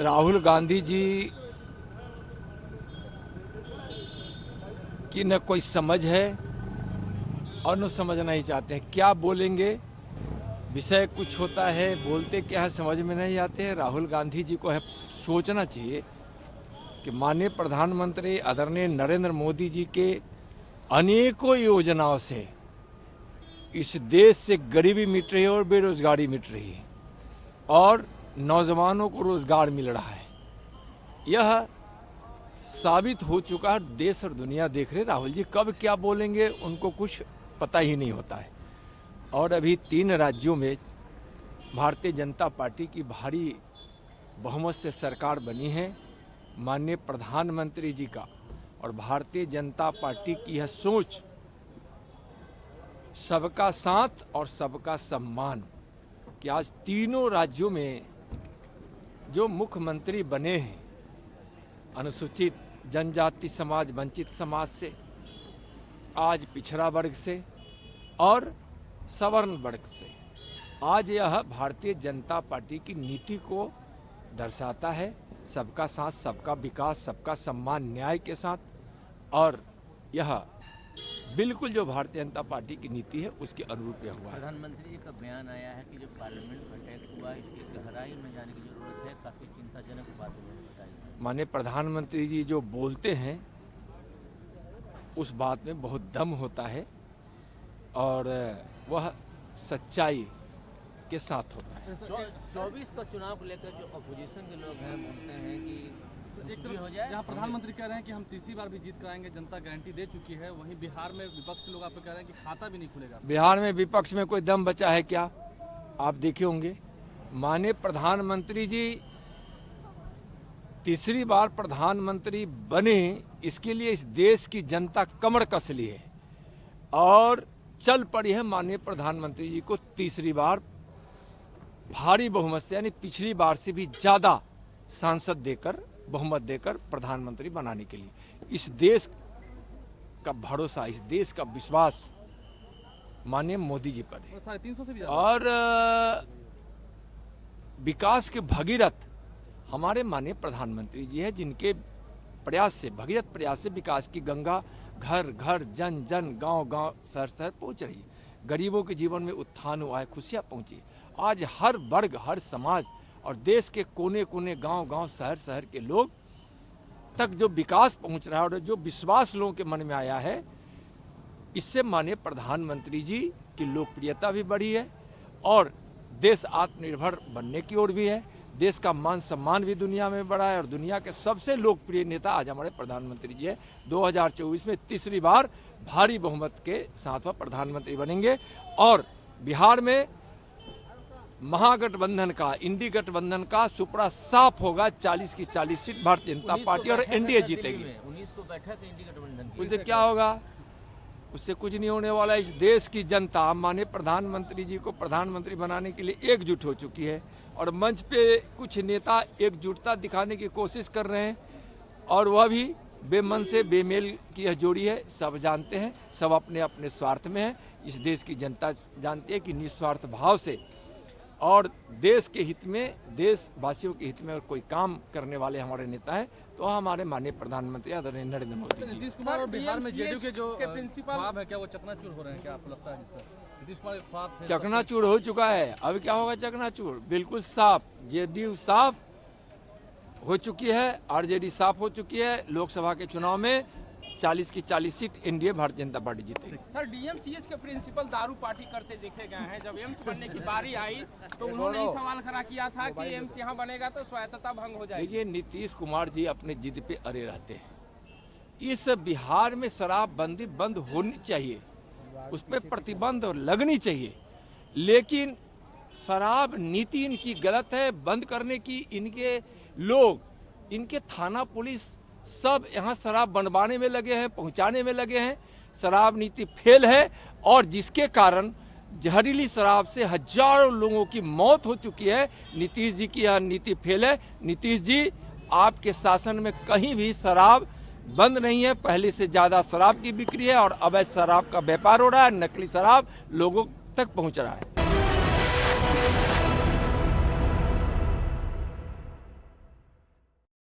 राहुल गांधी जी की न कोई समझ है और न समझना ही चाहते हैं। क्या बोलेंगे, विषय कुछ होता है, बोलते क्या है समझ में नहीं आते हैं। राहुल गांधी जी को है सोचना चाहिए कि माननीय प्रधानमंत्री आदरणीय नरेंद्र मोदी जी के अनेकों योजनाओं से इस देश से गरीबी मिट रही है और बेरोजगारी मिट रही है और नौजवानों को रोजगार मिल रहा है। यह साबित हो चुका है, देश और दुनिया देख रहे। राहुल जी कब क्या बोलेंगे उनको कुछ पता ही नहीं होता है। और अभी 3 राज्यों में भारतीय जनता पार्टी की भारी बहुमत से सरकार बनी है। माननीय प्रधानमंत्री जी का और भारतीय जनता पार्टी की यह सोच, सबका साथ और सबका सम्मान, कि आज तीनों राज्यों में जो मुख्यमंत्री बने हैं अनुसूचित जनजाति समाज, वंचित समाज से, आज पिछड़ा वर्ग से और सवर्ण वर्ग से, आज यह भारतीय जनता पार्टी की नीति को दर्शाता है। सबका साथ, सबका विकास, सबका सम्मान, न्याय के साथ। और यह बिल्कुल जो भारतीय जनता पार्टी की नीति है उसके अनुरूप यह हुआ है। प्रधानमंत्री जी का बयान आया है कि जो पार्लियामेंट अटैक हुआ इसकी गहराई में जाने की जरूरत है, काफी चिंताजनक बात है। माननीय प्रधानमंत्री जी जो बोलते हैं उस बात में बहुत दम होता है और वह सच्चाई के साथ होता है। 24 का चुनाव को लेकर जो अपोजिशन के लोग हैं बोलते हैं कि कुछ भी हो जाए। जहाँ प्रधानमंत्री कह रहे हैं कि हम तीसरी बार भी जीत कराएंगे, जनता गारंटी दे चुकी है, वहीं बिहार में विपक्ष के लोग आप कह रहे हैं कि खाता भी नहीं खुलेगा। बिहार में विपक्ष में कोई दम बचा है क्या? आप देखे होंगे माननीय प्रधानमंत्री जी तीसरी बार प्रधानमंत्री बने, इसके लिए इस देश की जनता कमर कस ली है और चल पड़ी है माननीय प्रधानमंत्री जी को तीसरी बार भारी बहुमत से, यानी पिछली बार से भी ज्यादा सांसद देकर, बहुमत देकर प्रधानमंत्री बनाने के लिए। इस देश का भरोसा, इस देश का विश्वास माननीय मोदी जी पर है। 350 से भी और विकास के भगीरथ हमारे माननीय प्रधानमंत्री जी है, जिनके प्रयास से, भगीरथ प्रयास से विकास की गंगा घर घर, जन जन, गांव गांव, शहर शहर पहुंच रही है। गरीबों के जीवन में उत्थान हुआ है, खुशियां पहुंची। आज हर वर्ग, हर समाज और देश के कोने कोने, गांव गांव, शहर शहर के लोग तक जो विकास पहुंच रहा है और जो विश्वास लोगों के मन में आया है, इससे माननीय प्रधानमंत्री जी की लोकप्रियता भी बढ़ी है और देश आत्मनिर्भर बनने की ओर भी है। देश का मान सम्मान भी दुनिया में बढ़ा है और दुनिया के सबसे लोकप्रिय नेता आज हमारे प्रधानमंत्री जी है। 2024 में तीसरी बार भारी बहुमत के साथ वह प्रधानमंत्री बनेंगे और बिहार में महागठबंधन का, इंडी गठबंधन का सुपड़ा साफ होगा। 40 की 40 सीट भारतीय जनता पार्टी और एनडीए जीतेगी। 19 को बैठक इंडी गठबंधन की, उससे क्या होगा? उससे कुछ नहीं होने वाला। इस देश की जनता माननीय प्रधानमंत्री जी को प्रधानमंत्री बनाने के लिए एकजुट हो चुकी है और मंच पे कुछ नेता एकजुटता दिखाने की कोशिश कर रहे हैं और वह भी बेमन से बेमेल की यह जोड़ी है। सब जानते हैं, सब अपने अपने स्वार्थ में है। इस देश की जनता जानती है कि निस्वार्थ भाव से और देश के हित में, देशवासियों के हित में अगर कोई काम करने वाले हमारे नेता हैं तो हमारे माननीय प्रधानमंत्री आदरणीय नरेंद्र मोदी जी। नीतीश कुमार और बिहार में जेडीयू के जो प्रिंसिपल है, क्या वो चकनाचूर हो रहे हैं? क्या आपको लगता है? नीतीश कुमार के ख्वाब थे, चकनाचूर हो चुका है। अब क्या होगा? चकनाचूर बिल्कुल साफ, जेडीयू साफ हो चुकी है, आरजेडी साफ हो चुकी है। लोकसभा के चुनाव में 40 की 40 seat NDA Bharatiya Janata party जीतेगी। सर, डीएमसीएच के प्रिंसिपल दारू पार्टी करते देखे गए हैं। जब एम्स बनने की बारी आई तो उन्होंने ही सवाल खड़ा किया था कि एम्स यहाँ बनेगा तो स्वायत्तता भंग हो जाएगी। देखिए, नीतीश कुमार जी अपने जिद पे अड़े रहते हैं। इस बिहार में शराबबंदी बंद होनी चाहिए, उस पर प्रतिबंध लगनी चाहिए, लेकिन शराब नीति इनकी गलत है। बंद करने की इनके लोग, इनके थाना पुलिस सब यहाँ शराब बनवाने में लगे हैं, पहुंचाने में लगे हैं। शराब नीति फेल है और जिसके कारण जहरीली शराब से हजारों लोगों की मौत हो चुकी है। नीतीश जी की यह नीति फेल है। नीतीश जी, आपके शासन में कहीं भी शराब बंद नहीं है। पहले से ज्यादा शराब की बिक्री है और अवैध शराब का व्यापार हो रहा है, नकली शराब लोगों तक पहुंच रहा है।